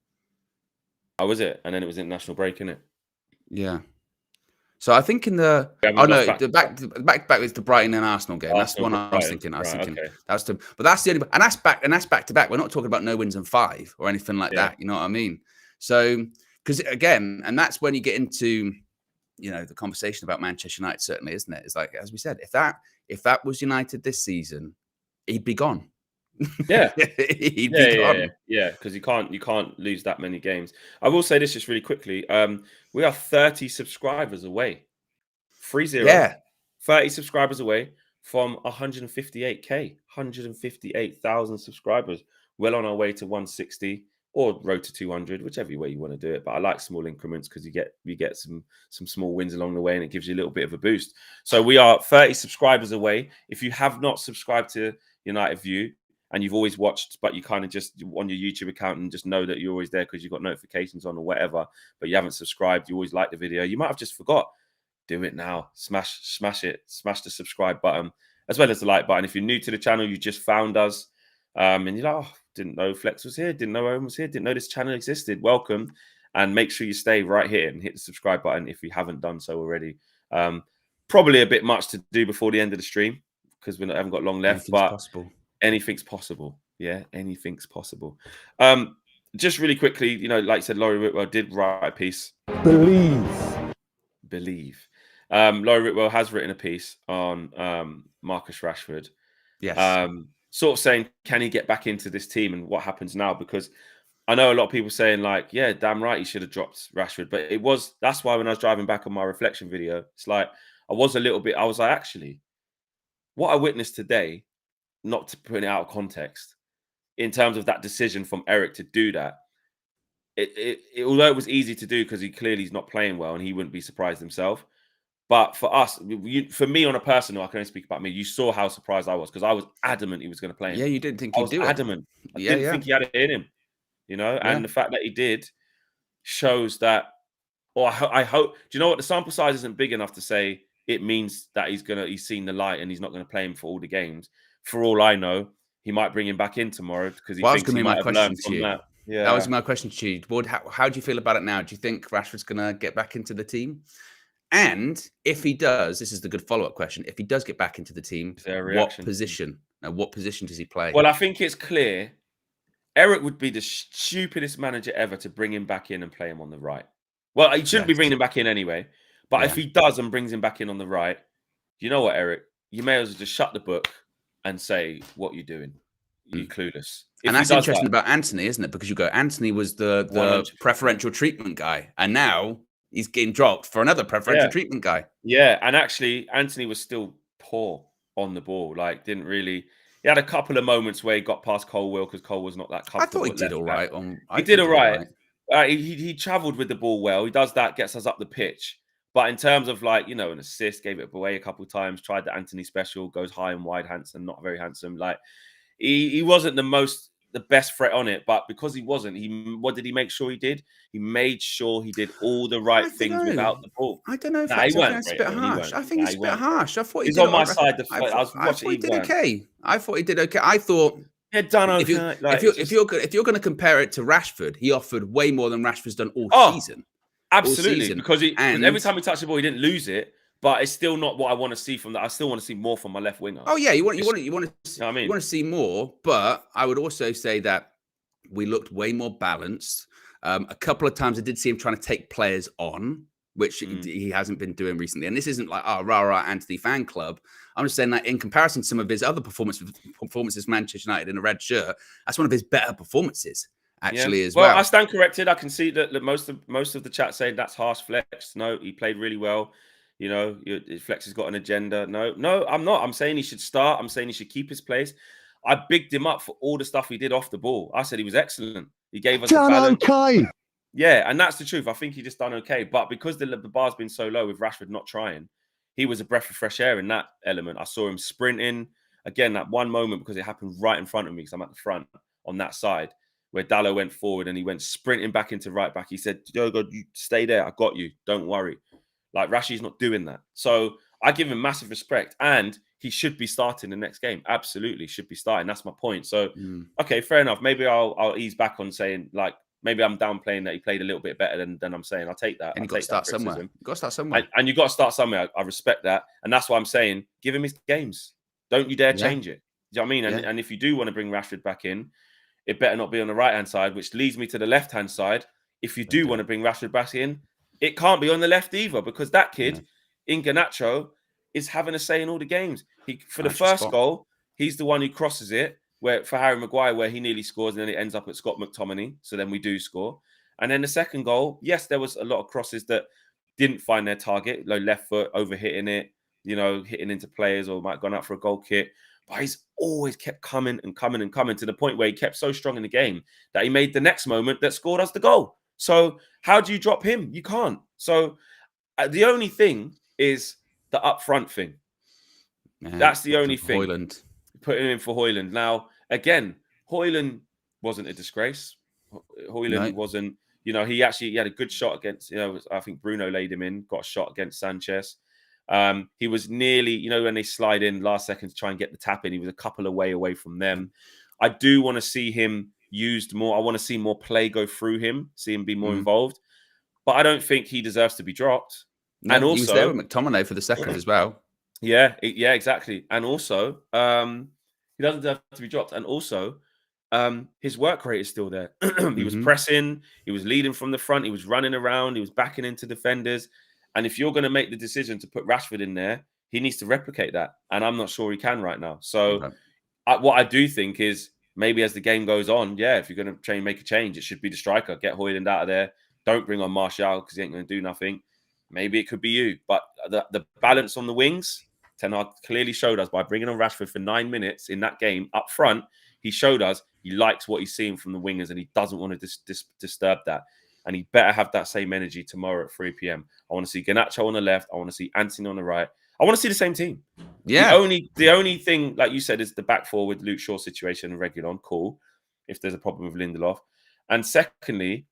Oh, was it? And then it was international break, innit? Yeah. So I think the back is the Brighton and Arsenal game. That's the one I was thinking. Okay. That's but that's the only, and that's back to back. We're not talking about no wins in 5 or anything like that. You know what I mean? So because again, and that's when you get into the conversation about Manchester United, certainly, isn't it? It's like, as we said, if that was United this season, he'd be gone. Yeah, he'd be gone. Yeah, because you can't lose that many games. I will say this just really quickly. We are 30 subscribers away. 30. Yeah. 30 subscribers away from 158k, 158,000 subscribers. Well on our way to 160 or road to 200, whichever way you want to do it. But I like small increments because you get some small wins along the way, and it gives you a little bit of a boost. So we are 30 subscribers away. If you have not subscribed to United View, and you've always watched, but you kind of just on your YouTube account and just know that you're always there because you've got notifications on or whatever, but you haven't subscribed, you always like the video, you might have just forgot. Do it now. Smash it. Smash the subscribe button as well as the like button. If you're new to the channel, you just found us, and you're like, oh, didn't know Flex was here, didn't know Owen was here, didn't know this channel existed. Welcome, and make sure you stay right here and hit the subscribe button if you haven't done so already. Probably a bit much to do before the end of the stream because we haven't got long left, but possible. Anything's possible. Yeah, anything's possible. Just really quickly, like I said, Laurie Whitwell did write a piece. Believe. Laurie Whitwell has written a piece on Marcus Rashford. Yes. Sort of saying, can he get back into this team and what happens now? Because I know a lot of people saying like, yeah, damn right, he should have dropped Rashford. But that's why when I was driving back on my reflection video, it's like, I was like, actually, what I witnessed today, not to put it out of context, in terms of that decision from Eric to do that, although it was easy to do because he's not playing well and he wouldn't be surprised himself. But for us, for me on a personal, I can only speak about me. You saw how surprised I was because I was adamant he was going to play him. Yeah, you didn't think he'd do it. Adamant. I didn't think he had it in him, and the fact that he did shows that, or I hope, do you know what? The sample size isn't big enough to say it means that he's seen the light and he's not going to play him for all the games. For all I know, he might bring him back in tomorrow because he thinks he might have learned from that. Yeah, that was my question to you. Wood, how do you feel about it now? Do you think Rashford's going to get back into the team? And if he does, this is the good follow-up question. If he does get back into the team, what position? Now, what position does he play? Well, I think it's clear. Eric would be the stupidest manager ever to bring him back in and play him on the right. Well, he shouldn't be bringing him back in anyway. But if he does and brings him back in on the right, you know what, Eric? You may as well just shut the book and say, what you're doing. You're clueless. And that's interesting about Anthony, isn't it? Because you go, Anthony was the preferential treatment guy. And now he's getting dropped for another preferential treatment guy. Yeah. And actually, Anthony was still poor on the ball. Like, didn't really... He had a couple of moments where he got past Colwill because Cole was not that comfortable. I thought he did all right. He did all right. He travelled with the ball well. He does that, gets us up the pitch. But in terms of an assist, gave it away a couple of times, tried the Anthony special, goes high and wide, handsome, not very handsome. Like he wasn't the most the best threat on it, but because he wasn't, what did he make sure he did? He made sure he did all the right things without the ball. I don't know if He that's weren't a great, bit Owen. He harsh. weren't. I think it's a bit harsh. I thought he He's did on my side. I thought he did okay. I thought he did okay. I thought he had done okay. If you're going to compare it to Rashford, he offered way more than Rashford's done all season. Absolutely, because every time he touched the ball, he didn't lose it. But it's still not what I want to see from that. I still want to see more from my left winger. Oh yeah, you want to see more. But I would also say that we looked way more balanced. A couple of times I did see him trying to take players on, which he hasn't been doing recently. And this isn't like rah Anthony fan club. I'm just saying that in comparison to some of his other performances for Manchester United in a red shirt, that's one of his better performances. Actually, as well. I stand corrected. I can see that most of the chat saying that's harsh flex. No, he played really well. You know, Flex has got an agenda. No, I'm not. I'm saying he should start. I'm saying he should keep his place. I bigged him up for all the stuff he did off the ball. I said he was excellent. He gave us done okay. Yeah, and that's the truth. I think he just done okay. But because the bar's been so low with Rashford not trying, he was a breath of fresh air in that element. I saw him sprinting. Again, that one moment, because it happened right in front of me, because I'm at the front on that side, where Dalot went forward and he went sprinting back into right back. He said, Diogo, you stay there. I got you. Don't worry. Like, Rashi's not doing that. So I give him massive respect. And he should be starting the next game. Absolutely should be starting. That's my point. So, okay, fair enough. Maybe I'll ease back on saying, like, maybe I'm downplaying that he played a little bit better than I'm saying. I'll take that. And you've got to start somewhere. You've got to start somewhere. And you've got to start somewhere. I respect that. And that's why I'm saying, give him his games. Don't you dare change it. Do you know what I mean? And if you do want to bring Rashford back in, it better not be on the right-hand side, which leads me to the left-hand side. If you do want to bring Rashford back in, it can't be on the left either, because that kid in Garnacho is having a say in all the games. For the first goal, he's the one who crosses it for Harry Maguire, where he nearly scores, and then it ends up at Scott McTominay. So then we do score. And then the second goal, yes, there was a lot of crosses that didn't find their target, like left foot, overhitting it, hitting into players, or might have gone out for a goal kick. But he's always kept coming and coming and coming, to the point where he kept so strong in the game that he made the next moment that scored us the goal. So how do you drop him? You can't. So the only thing is the upfront thing. That's the only thing. Højlund. Putting him in for Højlund. Now, again, Højlund wasn't a disgrace. Højlund wasn't, he had a good shot against, I think Bruno laid him in, got a shot against Sanchez. He was nearly, when they slide in last second to try and get the tap in, he was a couple away from them. I do want to see him used more. I want to see more play go through him, see him be more involved. But I don't think he deserves to be dropped. No, and also, he was there with McTominay for the second as well. Yeah, exactly. And also, he doesn't deserve to be dropped. And also, his work rate is still there. He was pressing, he was leading from the front, he was running around, he was backing into defenders. And if you're going to make the decision to put Rashford in there, he needs to replicate that. And I'm not sure he can right now. So what I do think is, maybe as the game goes on, if you're going to make a change, it should be the striker. Get Højlund out of there. Don't bring on Martial, because he ain't going to do nothing. Maybe it could be you. But the balance on the wings, Ten Hag clearly showed us by bringing on Rashford for 9 minutes in that game up front. He showed us he likes what he's seeing from the wingers, and he doesn't want to disturb that. And he better have that same energy tomorrow at 3 p.m. I want to see Garnacho on the left. I want to see Antony on the right. I want to see the same team. Yeah. The only thing, like you said, is the back four with Luke Shaw situation and Reguilon. Cool. If there's a problem with Lindelof. And secondly,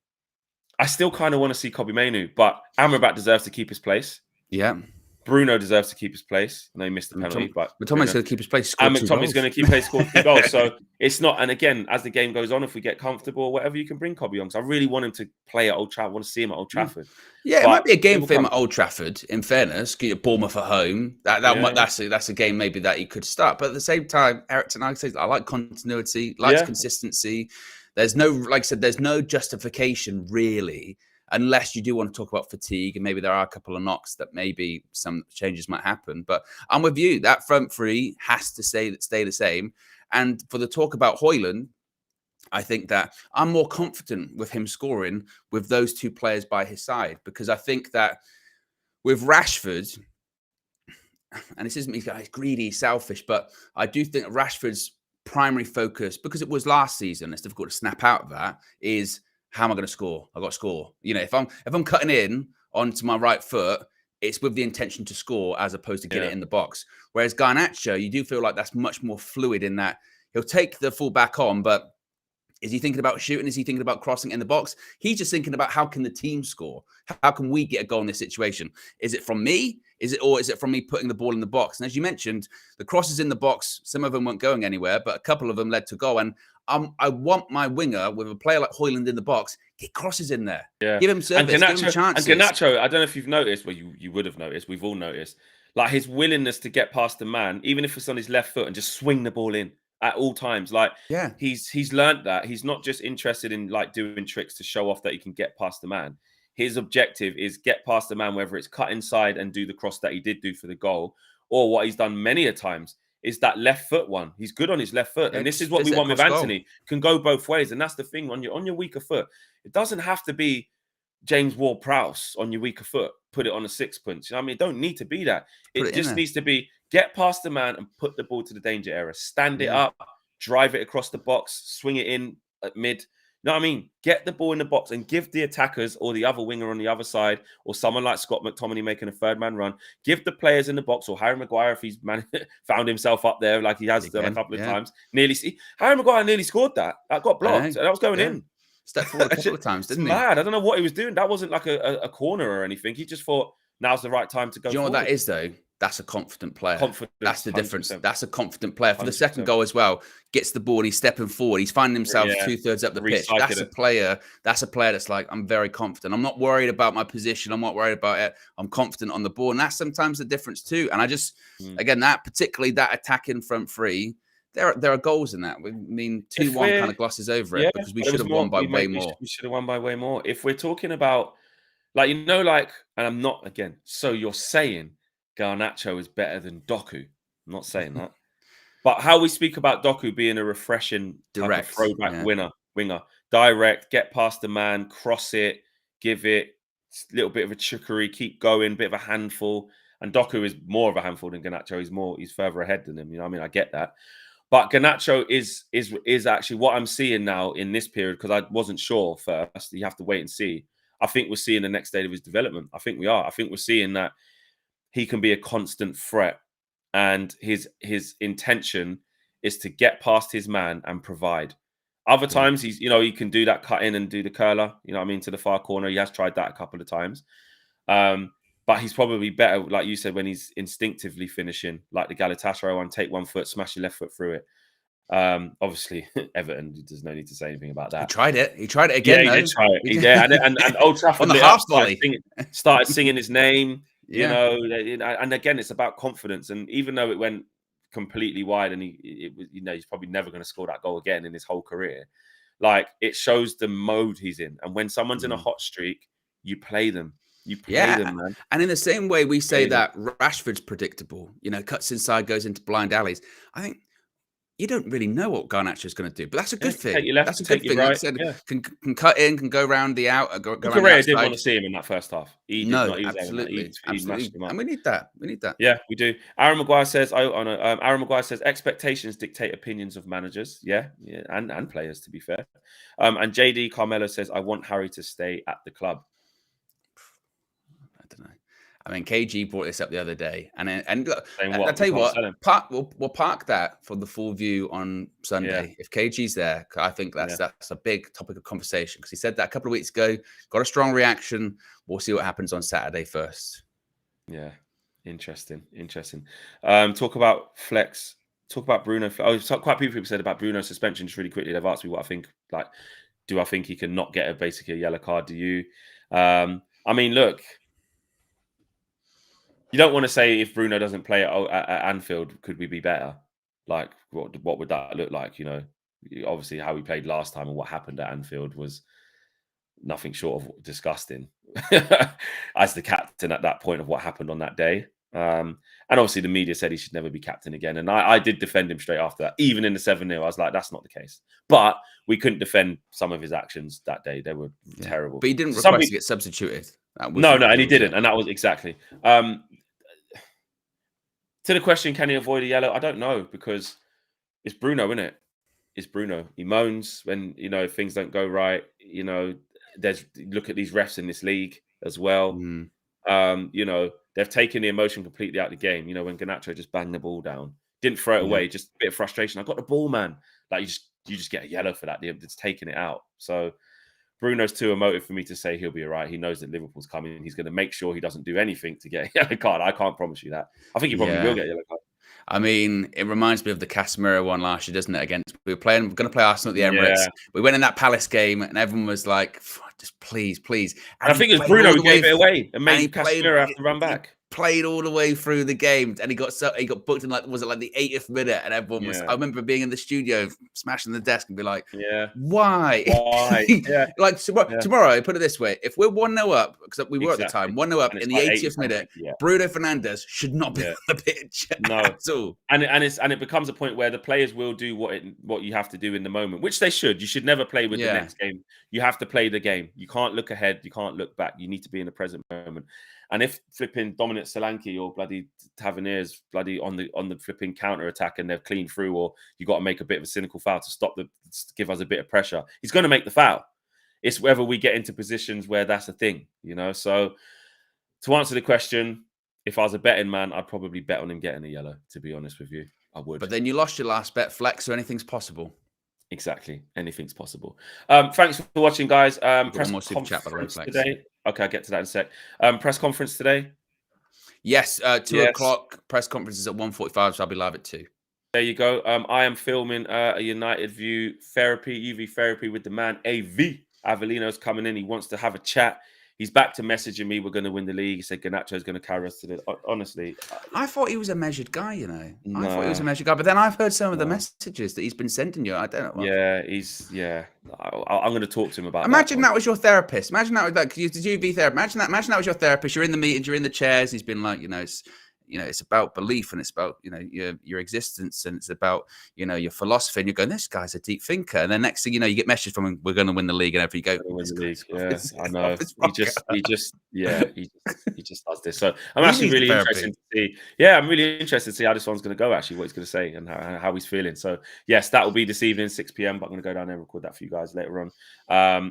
I still kind of want to see Kobbie Mainoo, but Amrabat deserves to keep his place. Yeah. Bruno deserves to keep his place. I know he missed the penalty, but McTominay's going to keep his place. And McTominay's going to keep his place, score 2 goals. So it's not. And again, as the game goes on, if we get comfortable or whatever, you can bring Kobbie on. So I really want him to play at Old Trafford. I want to see him at Old Trafford. Yeah, it might be a game for him at Old Trafford. In fairness, get Bournemouth at home. That's a game maybe that he could start. But at the same time, Eric Ten Hag says, I like continuity, likes consistency. There's no, like I said, there's no justification really, unless you do want to talk about fatigue, and maybe there are a couple of knocks that maybe some changes might happen. But I'm with you. That front three has to stay the same. And for the talk about Højlund, I think that I'm more confident with him scoring with those two players by his side, because I think that with Rashford, and this isn't me guys greedy, selfish, but I do think Rashford's primary focus, because it was last season, it's difficult to snap out of that, is how am I going to score? I got to score. If I'm cutting in onto my right foot, it's with the intention to score as opposed to get it in the box. Whereas Garnacho, you do feel like that's much more fluid in that he'll take the full back on, but Is he thinking about shooting? Is he thinking about crossing in the box? He's just thinking about how can the team score? How can we get a goal in this situation? Is it from me? Is it from me putting the ball in the box? And as you mentioned, the crosses in the box, some of them weren't going anywhere, but a couple of them led to goal. And I want my winger with a player like Højlund in the box, get crosses in there. Yeah. Give him service, give him chances. And Garnacho, I don't know if you've noticed, well, you would have noticed, we've all noticed, like his willingness to get past the man, even if it's on his left foot, and just swing the ball in at all times. Like, yeah, he's learned that. He's not just interested in like doing tricks to show off that he can get past the man. His objective is get past the man, whether it's cut inside and do the cross that he did do for the goal, or what he's done many a times is that left foot one. He's good on his left foot. Yeah, and this is what we want with Anthony. Can go both ways. And that's the thing on your weaker foot. It doesn't have to be James Ward-Prowse on your weaker foot. Put it on a sixpence. You know what I mean? It don't need to be that. It just needs to be get past the man and put the ball to the danger area. Stand it up, drive it across the box, swing it in at mid. You know what I mean? Get the ball in the box and give the attackers or the other winger on the other side or someone like Scott McTominay making a third man run. Give the players in the box or Harry Maguire if he's found himself up there like he has done a couple of times. Harry Maguire nearly scored that. That got blocked. That was going in. Stepped forward a couple of times, didn't he? Mad. I don't know what he was doing. That wasn't like a corner or anything. He just thought now's the right time to go. Do you know what that is though? That's a confident player. That's the 100%. Difference. That's a confident player. For 100%. The second goal as well, gets the ball and he's stepping forward. He's finding himself 2/3 up the pitch. That's a player. That's a player that's like, I'm very confident. I'm not worried about my position. I'm not worried about it. I'm confident on the ball. And that's sometimes the difference too. And I just, again, particularly that attacking front three, there are goals in that. I mean, 2-1 kind of glosses over it because we should have won by way more. We should have won by way more. If we're talking about, like, and I'm not, again, so you're saying Garnacho is better than Doku. I'm not saying that. But how we speak about Doku being a refreshing direct throwback winger, direct, get past the man, cross it, give it a little bit of a chicory, keep going, bit of a handful. And Doku is more of a handful than Garnacho. He's further ahead than him. You know what I mean? I get that. But Garnacho is actually what I'm seeing now in this period, because I wasn't sure first. You have to wait and see. I think we're seeing the next stage of his development. I think we are. I think we're seeing that he can be a constant threat. And his intention is to get past his man and provide. Other times, he can do that cut in and do the curler, you know what I mean, to the far corner. He has tried that a couple of times. But he's probably better, like you said, when he's instinctively finishing, like the Galatasaray one, take one foot, smash your left foot through it. Obviously, Everton, there's no need to say anything about that. He tried it. He tried it again. Yeah, he did try it. And Old Trafford on the half volley started singing his name. You know, and again, it's about confidence. And even though it went completely wide, and he's probably never going to score that goal again in his whole career. Like, it shows the mode he's in. And when someone's in a hot streak, you play them. You play them, man. And in the same way we say that Rashford's predictable, cuts inside, goes into blind alleys. I think you don't really know what Garnacho is going to do, but that's a good thing. That's a good thing. Right. Can cut in, can go around the out. Correa didn't want to see him in that first half. Absolutely. And we need that. Yeah, we do. Aaron Maguire says, expectations dictate opinions of managers. Yeah, and players, to be fair. And JD Carmelo says, I want Harry to stay at the club. I don't know. I mean, KG brought this up the other day, and look, I'll tell you what, we'll park that for the full view on Sunday. If KG's there, I think that's a big topic of conversation, because he said that a couple of weeks ago, got a strong reaction. We'll see what happens on Saturday first. Yeah, interesting. Talk about flex. Talk about Bruno. Quite a few people said about Bruno's suspension. Just really quickly, they've asked me what I think. Like, do I think he can not get basically a yellow card? Do you? I mean, look. You don't want to say if Bruno doesn't play at Anfield, could we be better? Like, what would that look like? Obviously how we played last time and what happened at Anfield was nothing short of disgusting. As the captain at that point of what happened on that day. And obviously the media said he should never be captain again. And I did defend him straight after that. Even in the 7-0, I was like, that's not the case. But we couldn't defend some of his actions that day. They were terrible. But he didn't request to get substituted. No, and he didn't. And that was exactly. To the question, can he avoid a yellow? I don't know, because it's Bruno, isn't it? It's Bruno. He moans when, things don't go right. Look at these refs in this league as well. They've taken the emotion completely out of the game. When Garnacho just banged the ball down, didn't throw it away, just a bit of frustration. I got the ball, man. Like, you just you just get a yellow for that. It's taking it out. So Bruno's too emotive for me to say he'll be all right. He knows that Liverpool's coming. He's going to make sure he doesn't do anything to get a yellow card. I can't promise you that. I think he probably will get a yellow card. I mean, it reminds me of the Casemiro one last year, doesn't it? We're going to play Arsenal at the Emirates. Yeah. We went in that Palace game, and everyone was like, "Just please." And I think it was Bruno who gave it away and made Casemiro have to run back. Played all the way through the game, and he got booked in was it the 80th minute? And everyone was. I remember being in the studio, smashing the desk, and be like, why? Yeah. Tomorrow, put it this way: if we're 1-0 up, because we were at the time 1-0 up in the 80th minute, Bruno Fernandes should not be on the pitch at all. And it becomes a point where the players will do what you have to do in the moment, which they should. You should never play with the next game. You have to play the game. You can't look ahead. You can't look back. You need to be in the present moment. And if flipping Dominic Solanke or bloody Taverniers bloody on the flipping counter attack and they're clean through, or you got to make a bit of a cynical foul to give us a bit of pressure, he's going to make the foul. It's whether we get into positions where that's a thing, So to answer the question, if I was a betting man, I'd probably bet on him getting a yellow. To be honest with you, I would. But then you lost your last bet, Flex, so anything's possible. Exactly, anything's possible. Thanks for watching, guys. Press conference today. Okay, I'll get to that in a sec. Press conference today? Yes, 2 o'clock. Press conference is at 1:45, so I'll be live at 2. There you go. I am filming a United View UV therapy with the man, AV. Avellino's coming in. He wants to have a chat. He's back to messaging me. We're going to win the league. He said Garnacho's going to carry us to the... Honestly. I thought he was a measured guy, No. I thought he was a measured guy. But then I've heard some of the messages that he's been sending you. I don't know. Yeah, I'm going to talk to him about Imagine that was your therapist. Imagine that was like, the UV therapist. Imagine that was your therapist. You're in the meetings, you're in the chairs. He's been like, it's about belief, and it's about your existence, and it's about your philosophy. And you're going, this guy's a deep thinker. And then next thing you know, you get messages from him, we're going to win the league, and every you go, win the league. Yeah, I know. He just does this. So I'm actually really interested to see. Yeah, I'm really interested to see how this one's going to go. Actually, what he's going to say and how he's feeling. So yes, that will be this evening, 6 p.m. But I'm going to go down there and record that for you guys later on.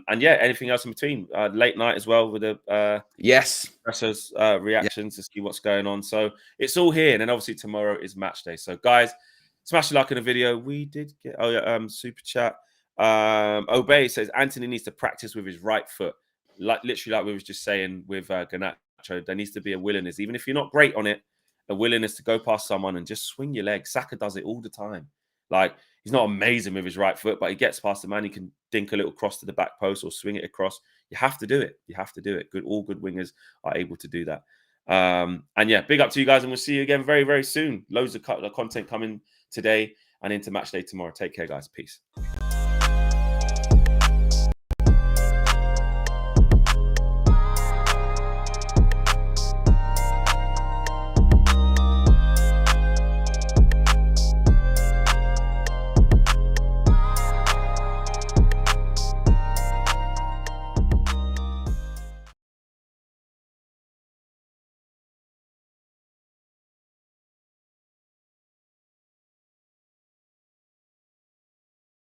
And anything else in between? Late night as well with the pressers reactions to see what's going on. So it's all here, and then obviously tomorrow is match day. So guys, smash a like in the video. We did get super chat. Obey says Anthony needs to practice with his right foot, literally like we was just saying with Garnacho. There needs to be a willingness, even if you're not great on it, a willingness to go past someone and just swing your leg. Saka does it all the time. Like, he's not amazing with his right foot, but he gets past the man. He can dink a little cross to the back post or swing it across. You have to do it. All good wingers are able to do that. Big up to you guys, and we'll see you again very, very soon. Loads of content coming today and into match day tomorrow. Take care, guys. Peace.